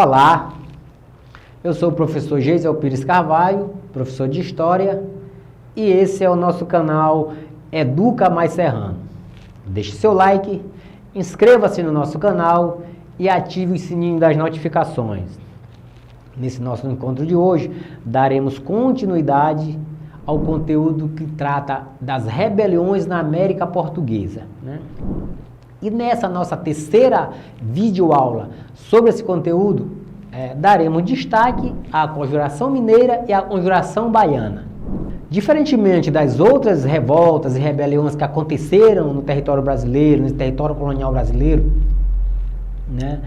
Olá, eu sou o professor Geisel Pires Carvalho, professor de História, e esse é o nosso canal Educa Mais Serrano. Deixe seu like, inscreva-se no nosso canal e ative o sininho das notificações. Nesse nosso encontro de hoje, daremos continuidade ao conteúdo que trata das rebeliões na América Portuguesa, né? E nessa nossa terceira videoaula sobre esse conteúdo, daremos destaque à Conjuração Mineira e à Conjuração Baiana. Diferentemente das outras revoltas e rebeliões que aconteceram no território brasileiro, no território colonial brasileiro, né,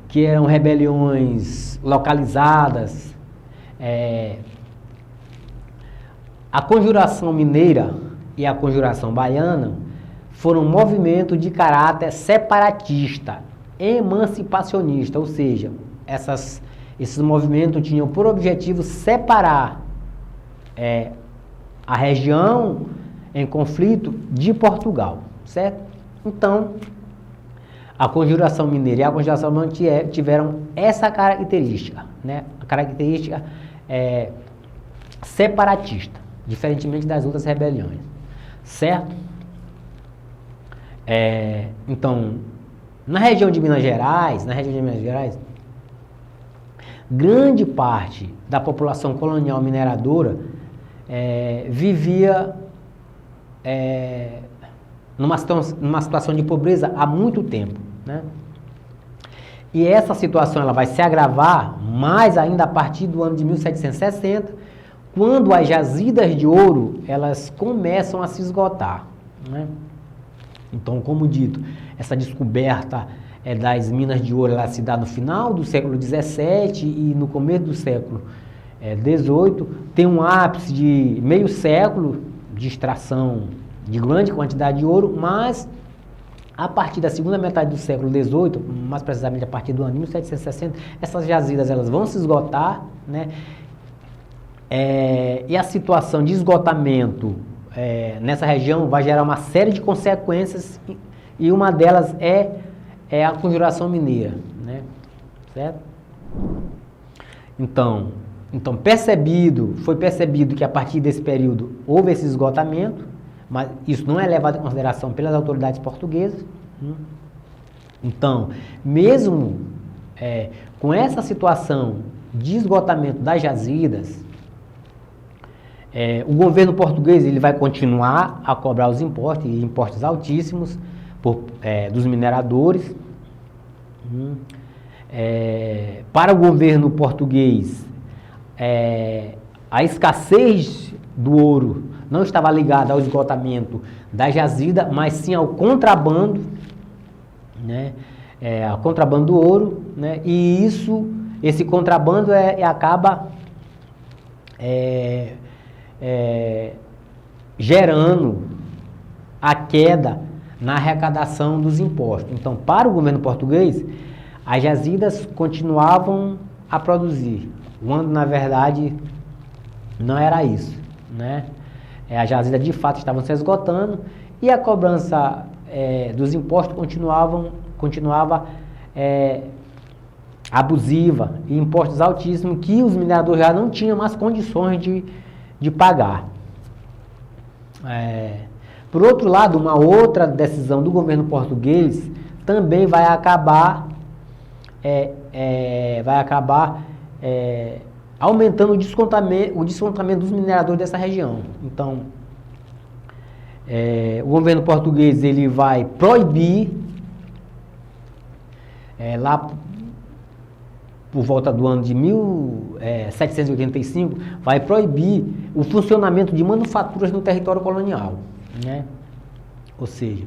que eram rebeliões localizadas, a Conjuração Mineira e a Conjuração Baiana foram movimentos de caráter separatista, emancipacionista, ou seja, esses movimentos tinham por objetivo separar a região em conflito de Portugal, certo? Então, a Conjuração Mineira e a Conjuração Baiana tiveram essa característica, né? A característica separatista, diferentemente das outras rebeliões, certo? Então, na região de Minas Gerais, grande parte da população colonial mineradora vivia numa situação de pobreza há muito tempo, né? E essa situação ela vai se agravar mais ainda a partir do ano de 1760, quando as jazidas de ouro elas começam a se esgotar, né? Então, como dito, essa descoberta das minas de ouro ela se dá no final do século XVII e no começo do século XVIII. Tem um ápice de meio século de extração de grande quantidade de ouro, mas a partir da segunda metade do século XVIII, mais precisamente a partir do ano de 1760, essas jazidas elas vão se esgotar, né? E a situação de esgotamento nessa região vai gerar uma série de consequências e uma delas é a Conjuração Mineira, né? Certo? Então foi percebido que a partir desse período houve esse esgotamento, mas isso não é levado em consideração pelas autoridades portuguesas. Então, mesmo com essa situação de esgotamento das jazidas, o governo português ele vai continuar a cobrar os impostos, e impostos altíssimos dos mineradores. Para o governo português, a escassez do ouro não estava ligada ao esgotamento da jazida, mas sim ao contrabando, né? Ao contrabando do ouro, né? E esse contrabando acaba gerando a queda na arrecadação dos impostos. Então, para o governo português, as jazidas continuavam a produzir, quando na verdade não era isso, né? As jazidas de fato estavam se esgotando e a cobrança dos impostos continuava abusiva, e impostos altíssimos que os mineradores já não tinham mais condições de pagar. Por outro lado, uma outra decisão do governo português também vai acabar aumentando o descontamento dos mineradores dessa região. Então, o governo português ele vai proibir lá por volta do ano de 1785, vai proibir o funcionamento de manufaturas no território colonial, né? Ou seja,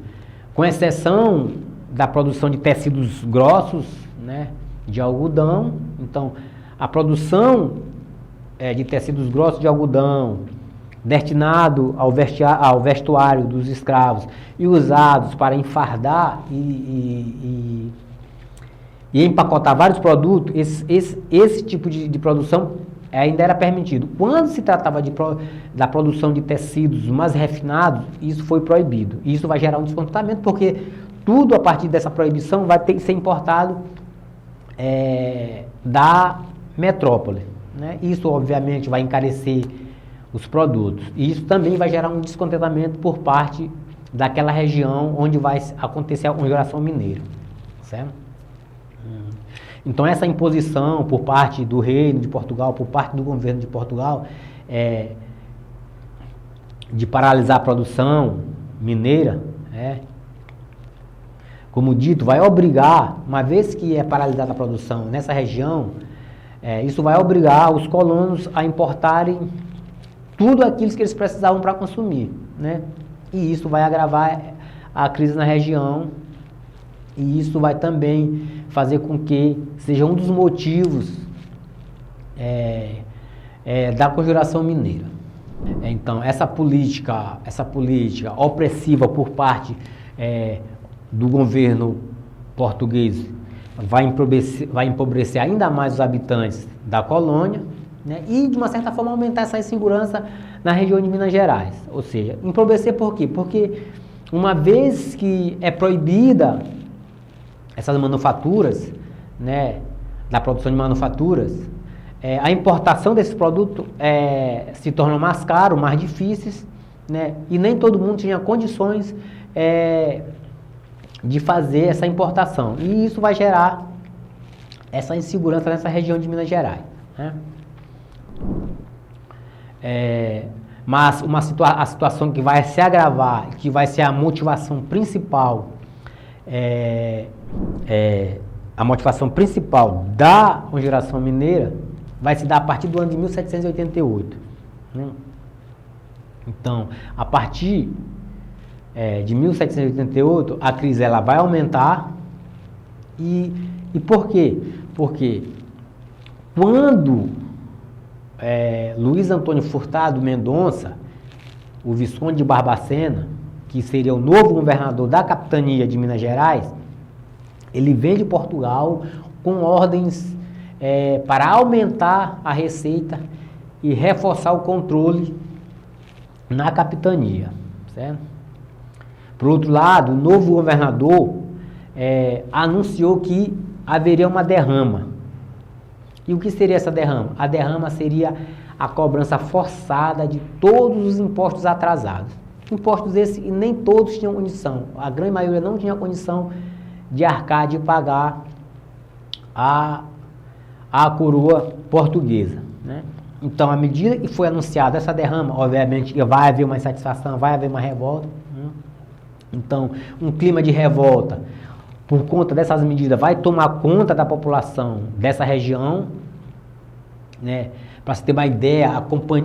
com exceção da produção de tecidos grossos, né, de algodão. Então, a produção de tecidos grossos de algodão, destinado ao vestuário dos escravos e usados para enfardar e empacotar vários produtos, esse tipo de produção ainda era permitido. Quando se tratava da produção de tecidos mais refinados, isso foi proibido. Isso vai gerar um descontentamento, porque tudo a partir dessa proibição vai ter que ser importado da metrópole, né? Isso, obviamente, vai encarecer os produtos. E isso também vai gerar um descontentamento por parte daquela região onde vai acontecer a conjuração mineira, certo? Então, essa imposição por parte do Reino de Portugal, por parte do governo de Portugal, de paralisar a produção mineira, como dito, vai obrigar, uma vez que é paralisada a produção nessa região, isso vai obrigar os colonos a importarem tudo aquilo que eles precisavam para consumir, né? E isso vai agravar a crise na região, e isso vai também fazer com que seja um dos motivos da conjuração mineira. Então, essa política opressiva por parte do governo português vai empobrecer ainda mais os habitantes da colônia, né? E, de uma certa forma, aumentar essa insegurança na região de Minas Gerais. Ou seja, empobrecer por quê? Porque uma vez que é proibida essas manufaturas, né, da produção de manufaturas, a importação desses produtos se torna mais caro, mais difíceis, né? E nem todo mundo tinha condições de fazer essa importação. E isso vai gerar essa insegurança nessa região de Minas Gerais, né? Mas a situação que vai se agravar, que vai ser a motivação principal, da conjuração mineira, vai se dar a partir do ano de 1788. Né? Então, a partir de 1788, a crise ela vai aumentar. E por quê? Porque quando Luiz Antônio Furtado Mendonça, o Visconde de Barbacena, que seria o novo governador da capitania de Minas Gerais, ele vem de Portugal com ordens para aumentar a receita e reforçar o controle na capitania, certo? Por outro lado, o novo governador anunciou que haveria uma derrama. E o que seria essa derrama? A derrama seria a cobrança forçada de todos os impostos atrasados. Impostos esses que nem todos tinham condição, a grande maioria não tinha condição de arcar, de pagar a coroa portuguesa, né? Então, à medida que foi anunciada essa derrama, obviamente vai haver uma insatisfação, vai haver uma revolta, né? Então, um clima de revolta por conta dessas medidas vai tomar conta da população dessa região, né? Para você ter uma ideia,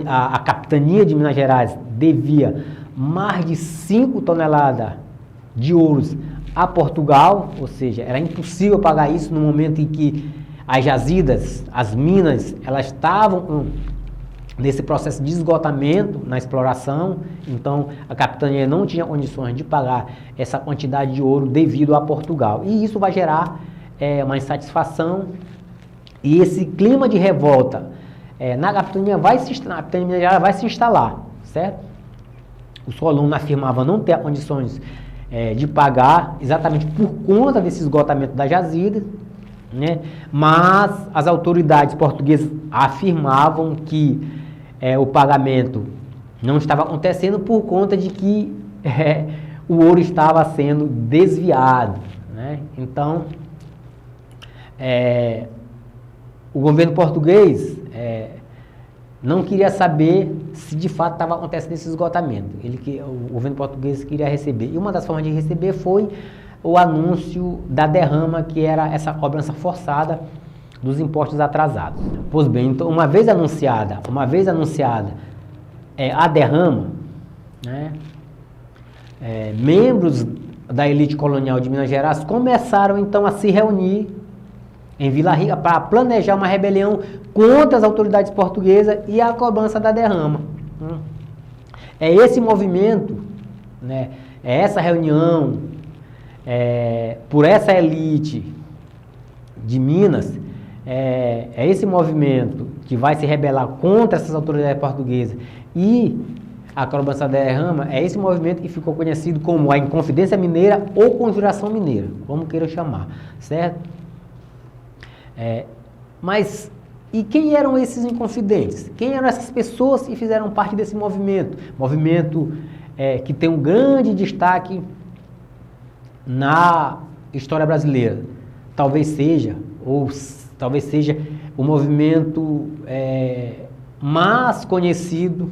a capitania de Minas Gerais devia mais de 5 toneladas de ouros a Portugal, ou seja, era impossível pagar isso no momento em que as jazidas, as minas, elas estavam nesse processo de esgotamento na exploração. Então a capitania não tinha condições de pagar essa quantidade de ouro devido a Portugal. E isso vai gerar uma insatisfação, e esse clima de revolta na capitania de Minas Gerais vai se instalar, certo? Os colonos afirmavam não ter condições de pagar, exatamente por conta desse esgotamento da jazida, né? Mas as autoridades portuguesas afirmavam que o pagamento não estava acontecendo por conta de que o ouro estava sendo desviado, né? Então, o governo português não queria saber se de fato estava acontecendo esse esgotamento. O governo português queria receber. E uma das formas de receber foi o anúncio da derrama, que era essa cobrança forçada dos impostos atrasados. Pois bem, então, uma vez anunciada a derrama, né, membros da elite colonial de Minas Gerais começaram então a se reunir em Vila Rica para planejar uma rebelião contra as autoridades portuguesas e a cobrança da derrama. É esse movimento, né, é essa reunião por essa elite de Minas, é esse movimento que vai se rebelar contra essas autoridades portuguesas e a cobrança da derrama, é esse movimento que ficou conhecido como a Inconfidência Mineira ou Conjuração Mineira, como queiram chamar, certo? Mas, e quem eram esses inconfidentes? Quem eram essas pessoas que fizeram parte desse movimento? Movimento que tem um grande destaque na história brasileira. Talvez seja o movimento mais conhecido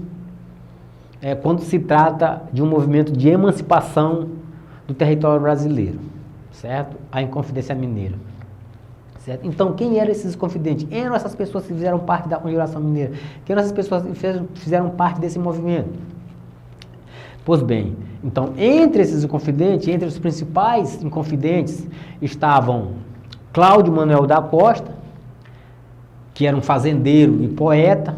quando se trata de um movimento de emancipação do território brasileiro, certo? A Inconfidência Mineira. Certo? Então, quem eram esses confidentes? Eram essas pessoas que fizeram parte da Conjuração Mineira? Quem eram essas pessoas que fizeram parte desse movimento? Pois bem, então, entre esses inconfidentes, entre os principais inconfidentes, estavam Cláudio Manuel da Costa, que era um fazendeiro e poeta.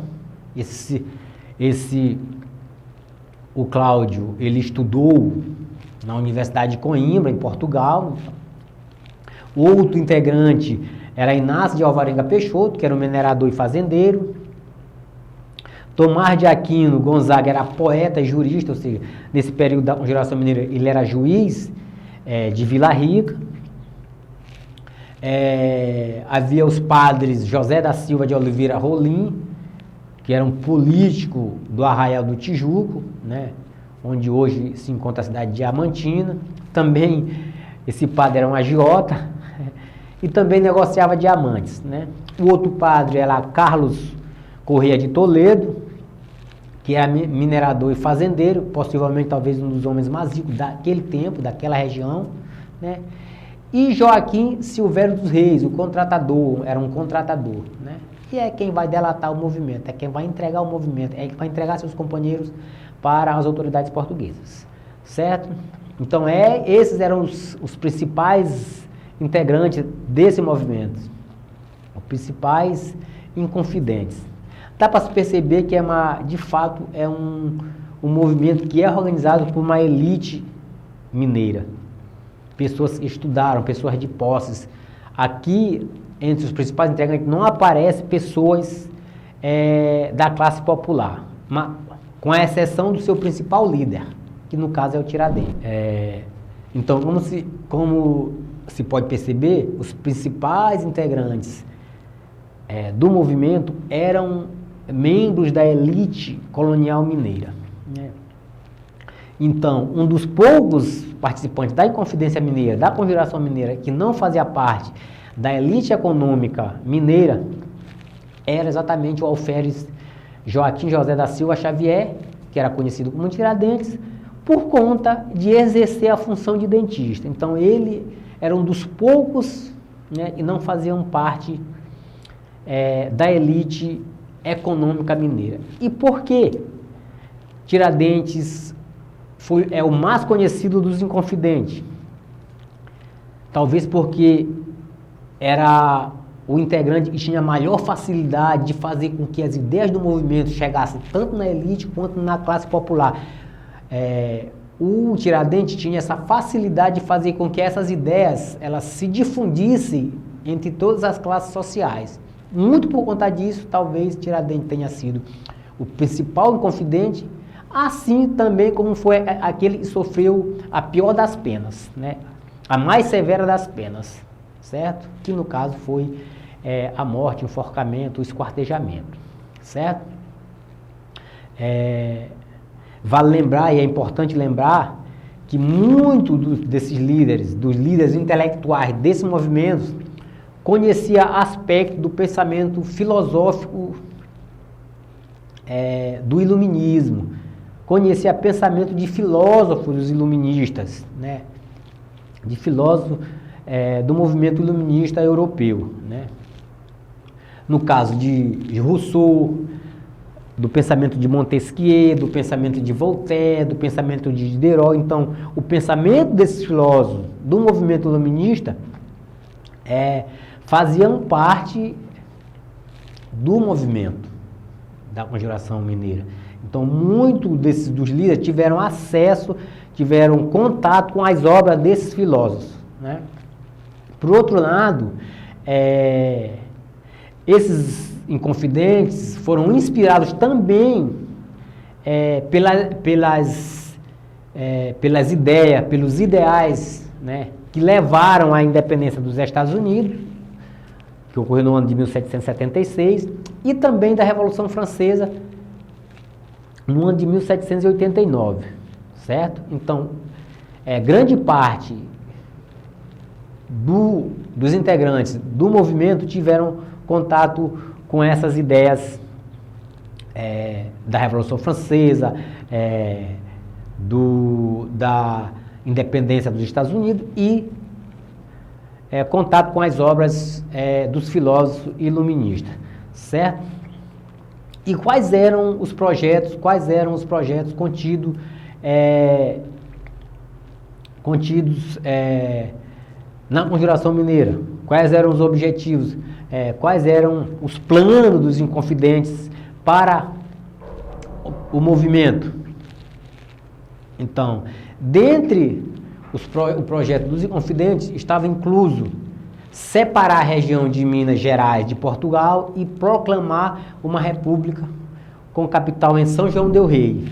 O Cláudio, ele estudou na Universidade de Coimbra, em Portugal. Outro integrante era Inácio de Alvarenga Peixoto, que era um minerador e fazendeiro. Tomás de Aquino Gonzaga era poeta e jurista, ou seja, nesse período da Conjuração Mineira ele era juiz de Vila Rica. Havia os padres José da Silva de Oliveira Rolim, que era um político do Arraial do Tijuco, né, onde hoje se encontra a cidade de Diamantina. Também esse padre era um agiota e também negociava diamantes, né. O outro padre era Carlos Correia de Toledo, que era minerador e fazendeiro, possivelmente talvez um dos homens mais ricos daquele tempo, daquela região, né. E Joaquim Silvério dos Reis, o contratador, era um contratador, né? E é quem vai delatar o movimento, é quem vai entregar o movimento, é quem vai entregar seus companheiros para as autoridades portuguesas, certo? Então, esses eram os principais integrantes desse movimento, os principais inconfidentes. Dá para se perceber que de fato é um movimento que é organizado por uma elite mineira. Pessoas que estudaram, pessoas de posses. Aqui, entre os principais integrantes, não aparecem pessoas da classe popular, com a exceção do seu principal líder, que no caso é o Tiradentes. Então, como se pode perceber, os principais integrantes do movimento eram membros da elite colonial mineira, né? Então, um dos poucos participantes da Inconfidência Mineira, da Conjuração Mineira, que não fazia parte da elite econômica mineira, era exatamente o alferes Joaquim José da Silva Xavier, que era conhecido como Tiradentes, por conta de exercer a função de dentista. Então, ele era um dos poucos, né, e não faziam parte da elite econômica mineira. E por que Tiradentes é o mais conhecido dos inconfidentes? Talvez porque era o integrante que tinha maior facilidade de fazer com que as ideias do movimento chegassem tanto na elite quanto na classe popular. O Tiradentes tinha essa facilidade de fazer com que essas ideias elas se difundissem entre todas as classes sociais. Muito por conta disso, talvez Tiradentes tenha sido o principal inconfidente, assim também como foi aquele que sofreu a pior das penas, né? A mais severa das penas, certo? Que no caso foi a morte, o enforcamento, o esquartejamento, certo? Vale lembrar, e é importante lembrar, que muitos desses líderes, dos líderes intelectuais desse movimento, conhecia aspectos do pensamento filosófico do iluminismo, conhecia pensamento de filósofos iluministas, né? De filósofos do movimento iluminista europeu, né? No caso de Rousseau, do pensamento de Montesquieu, do pensamento de Voltaire, do pensamento de Diderot. Então, o pensamento desses filósofos do movimento iluminista faziam parte do movimento da Conjuração Mineira. Então, muitos dos líderes tiveram acesso, tiveram contato com as obras desses filósofos, né? Por outro lado, esses inconfidentes foram inspirados também pelas ideias, pelos ideais, né, que levaram à independência dos Estados Unidos, que ocorreu no ano de 1776, e também da Revolução Francesa, no ano de 1789, certo? Então, grande parte dos integrantes do movimento tiveram contato com essas ideias da Revolução Francesa, da independência dos Estados Unidos e contato com as obras dos filósofos iluministas, certo? E quais eram os projetos contidos na Conjuração Mineira? Quais eram os objetivos? Quais eram os planos dos Inconfidentes para o movimento? Então, dentre o projeto dos Inconfidentes estava incluso separar a região de Minas Gerais de Portugal e proclamar uma república com capital em São João del Rei.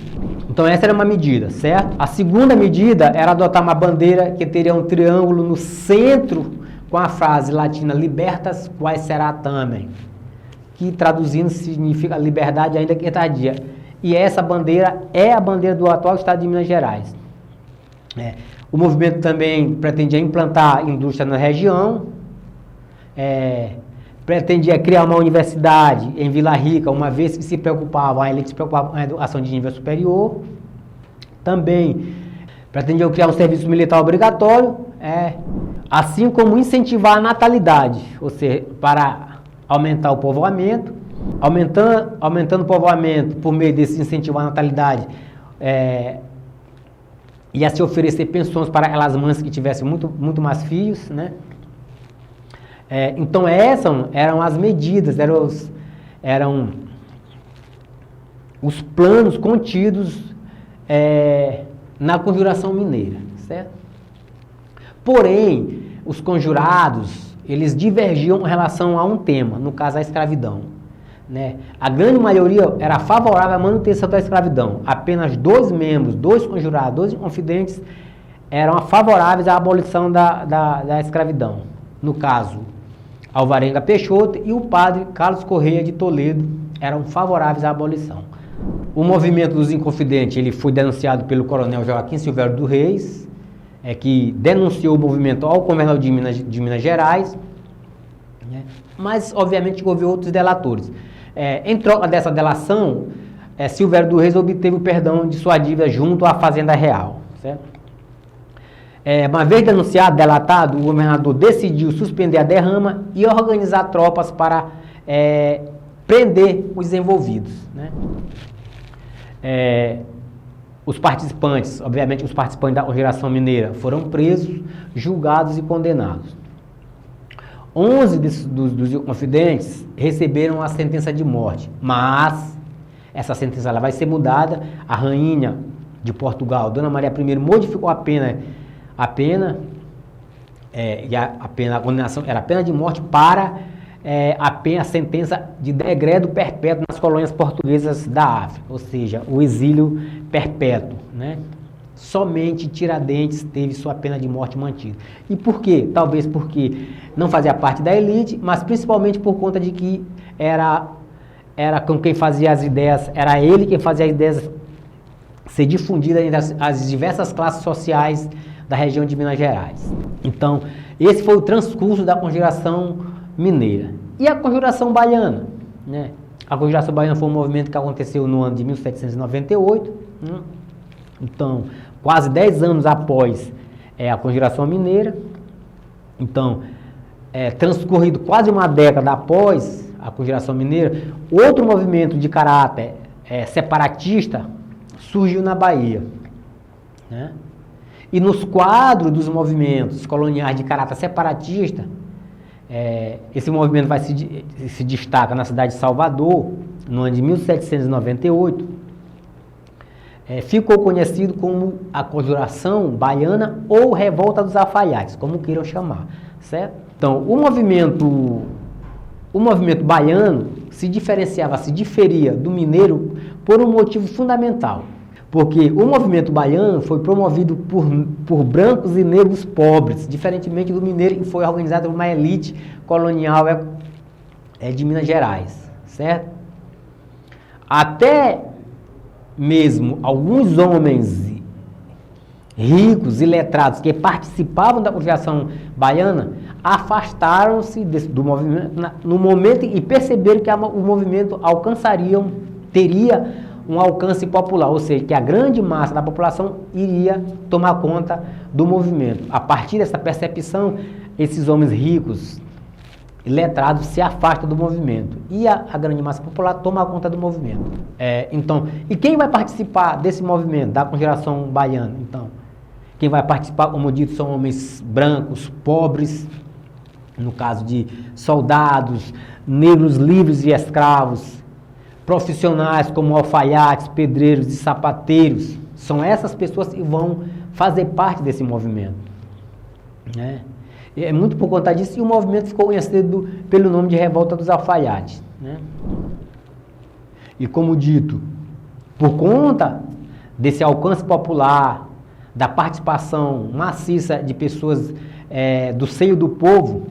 Então essa era uma medida, certo? A segunda medida era adotar uma bandeira que teria um triângulo no centro com a frase latina libertas quae será tamen, que traduzindo significa liberdade ainda que é tardia. E essa bandeira é a bandeira do atual estado de Minas Gerais. O movimento também pretendia implantar indústria na região, pretendia criar uma universidade em Vila Rica, uma vez que a elite se preocupava com a educação de nível superior. Também pretendia criar um serviço militar obrigatório, assim como incentivar a natalidade, ou seja, para aumentar o povoamento. Aumentando o povoamento por meio desse incentivo à natalidade, ia se oferecer pensões para aquelas mães que tivessem muito mais filhos, né? Então essas eram as medidas, eram os planos contidos na Conjuração Mineira, certo? Porém, os conjurados, eles divergiam em relação a um tema, no caso a escravidão. A grande maioria era favorável à manutenção da escravidão. Apenas 2 membros, 2 conjurados, 2 inconfidentes, eram favoráveis à abolição da escravidão. No caso, Alvarenga Peixoto e o padre Carlos Correia de Toledo eram favoráveis à abolição. O movimento dos inconfidentes ele foi denunciado pelo coronel Joaquim Silvério dos Reis, que denunciou o movimento ao governador de Minas Gerais, mas obviamente houve outros delatores. Em troca dessa delação, Silvério dos Reis obteve o perdão de sua dívida junto à Fazenda Real. Certo? Uma vez denunciado, delatado, o governador decidiu suspender a derrama e organizar tropas para prender os envolvidos. Os participantes, obviamente os participantes da Conjuração Mineira, foram presos, julgados e condenados. 11 dos inconfidentes receberam a sentença de morte, mas essa sentença ela vai ser mudada. A rainha de Portugal, Dona Maria I, modificou a condenação era a pena de morte para a sentença de degredo perpétuo nas colônias portuguesas da África, ou seja, o exílio perpétuo, Somente Tiradentes teve sua pena de morte mantida. E por quê? Talvez porque não fazia parte da elite, mas principalmente por conta de que era com quem fazia as ideias, era ele quem fazia as ideias ser difundida entre as diversas classes sociais da região de Minas Gerais. Então, esse foi o transcurso da Conjuração Mineira. E a Conjuração Baiana? A Conjuração Baiana foi um movimento que aconteceu no ano de 1798, Então, quase 10 anos após a Conjuração Mineira. Então, transcorrido quase uma década após a Conjuração Mineira, outro movimento de caráter separatista surgiu na Bahia. E nos quadros dos movimentos coloniais de caráter separatista, esse movimento vai se destaca na cidade de Salvador, no ano de 1798, ficou conhecido como a Conjuração Baiana ou Revolta dos Alfaiates, como queiram chamar, certo? Então, o movimento baiano se diferia do mineiro por um motivo fundamental, porque o movimento baiano foi promovido por brancos e negros pobres, diferentemente do mineiro, que foi organizado por uma elite colonial de Minas Gerais, certo? Até mesmo alguns homens ricos e letrados que participavam da conjuração baiana afastaram-se do movimento no momento e perceberam que o movimento teria um alcance popular, ou seja, que a grande massa da população iria tomar conta do movimento. A partir dessa percepção, esses homens ricos e letrados se afastam do movimento e a grande massa popular toma conta do movimento. Então, e quem vai participar desse movimento, da conjuração baiana? Então, quem vai participar, como dito, são homens brancos, pobres, no caso de soldados, negros livres e escravos, profissionais como alfaiates, pedreiros e sapateiros. São essas pessoas que vão fazer parte desse movimento, né? É muito por conta disso, e o movimento ficou conhecido pelo nome de Revolta dos Alfaiates, né? E como dito, por conta desse alcance popular, da participação maciça de pessoas do seio do povo,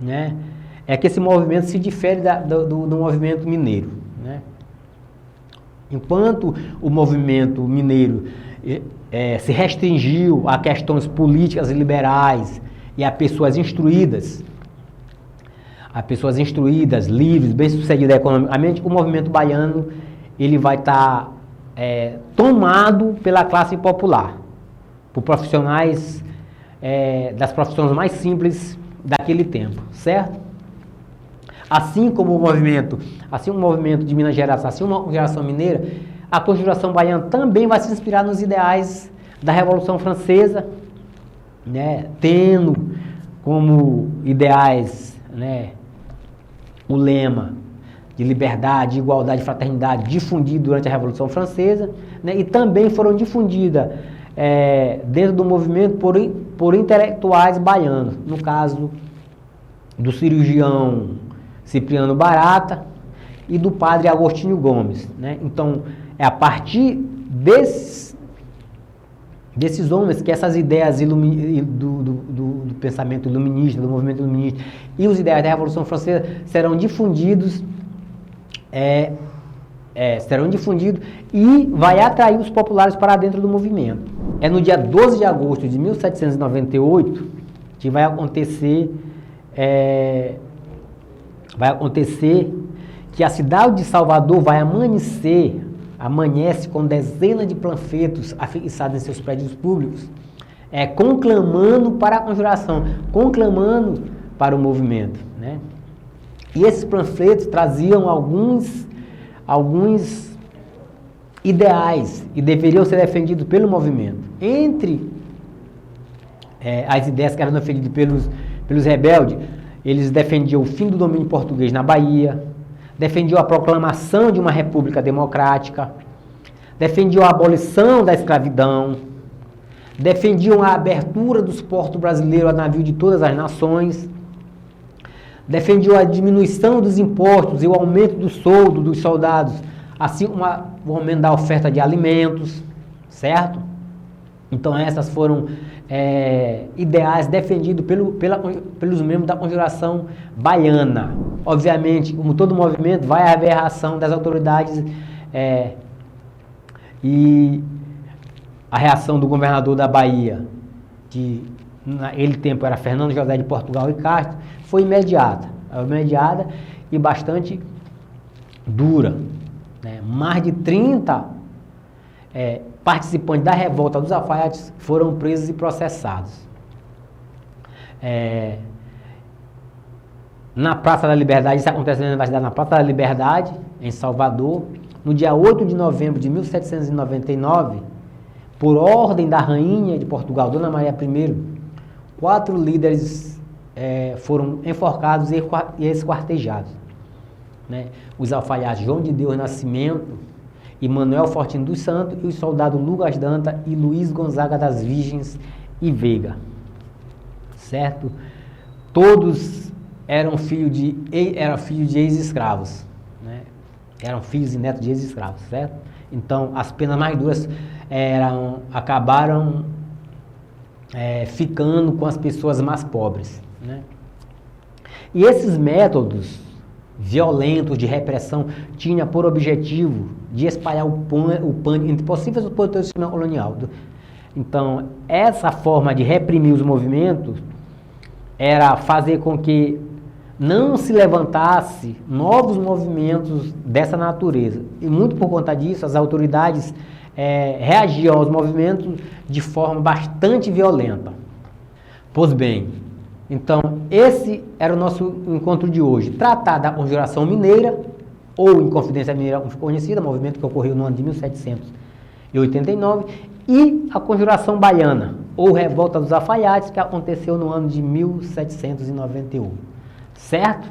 né, é que esse movimento se difere do movimento mineiro, né? Enquanto o movimento mineiro se restringiu a questões políticas e liberais e a pessoas instruídas, livres, bem-sucedidas economicamente, o movimento baiano ele vai estar tomado pela classe popular, por profissionais das profissões mais simples daquele tempo, certo? Assim como o movimento de Minas Gerais, assim uma conjuração mineira, a conjuração baiana também vai se inspirar nos ideais da Revolução Francesa, né, tendo como ideais, né, o lema de liberdade, igualdade e fraternidade difundido durante a Revolução Francesa, né, e também foram difundidas dentro do movimento por intelectuais baianos, no caso do cirurgião Cipriano Barata e do padre Agostinho Gomes, né? Então, é a partir desses homens que essas ideias do pensamento iluminista, do movimento iluminista e os ideais da Revolução Francesa serão difundidos e vai atrair os populares para dentro do movimento. É no dia 12 de agosto de 1798 que vai acontecer que a cidade de Salvador amanhece com dezenas de panfletos afixados em seus prédios públicos, conclamando para a conjuração, conclamando para o movimento, né? E esses panfletos traziam alguns ideais e deveriam ser defendidos pelo movimento. Entre as ideias que eram defendidas pelos rebeldes, eles defendiam o fim do domínio português na Bahia, defendiam a proclamação de uma república democrática, defendiam a abolição da escravidão, defendiam a abertura dos portos brasileiros a navio de todas as nações, defendiam a diminuição dos impostos e o aumento do soldo dos soldados, assim como o aumento da oferta de alimentos, certo? Então essas foram ideais defendidos pelos membros da conjuração baiana. Obviamente, como todo movimento, vai haver a reação das autoridades e a reação do governador da Bahia, que naquele tempo era Fernando José de Portugal e Castro, foi imediata e bastante dura, né? Mais de 30 participantes da revolta dos alfaiates foram presos e processados. Na Praça da Liberdade, isso aconteceu na Universidade, na Praça da Liberdade, em Salvador, no dia 8 de novembro de 1799, por ordem da rainha de Portugal, Dona Maria I, 4 líderes foram enforcados e esquartejados, né? Os alfaiates João de Deus Nascimento e Manuel Fortino dos Santos e os soldados Lucas Danta e Luiz Gonzaga das Virgens e Veiga, certo? Todos eram filhos de ex-escravos, né? Eram filhos e netos de ex-escravos, certo? Então, as penas mais duras acabaram ficando com as pessoas mais pobres, né? E esses métodos violentos de repressão tinham por objetivo de espalhar o pânico entre possíveis opositores do sistema colonial. Então, essa forma de reprimir os movimentos era fazer com que não se levantasse novos movimentos dessa natureza. E muito por conta disso, as autoridades reagiam aos movimentos de forma bastante violenta. Pois bem, então esse era o nosso encontro de hoje. Tratar da Conjuração Mineira, ou Inconfidência Mineira conhecida, movimento que ocorreu no ano de 1789, e a Conjuração Baiana, ou Revolta dos Alfaiates, que aconteceu no ano de 1791. Certo?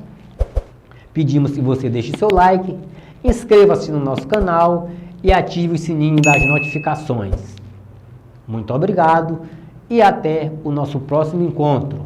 Pedimos que você deixe seu like, inscreva-se no nosso canal e ative o sininho das notificações. Muito obrigado e até o nosso próximo encontro.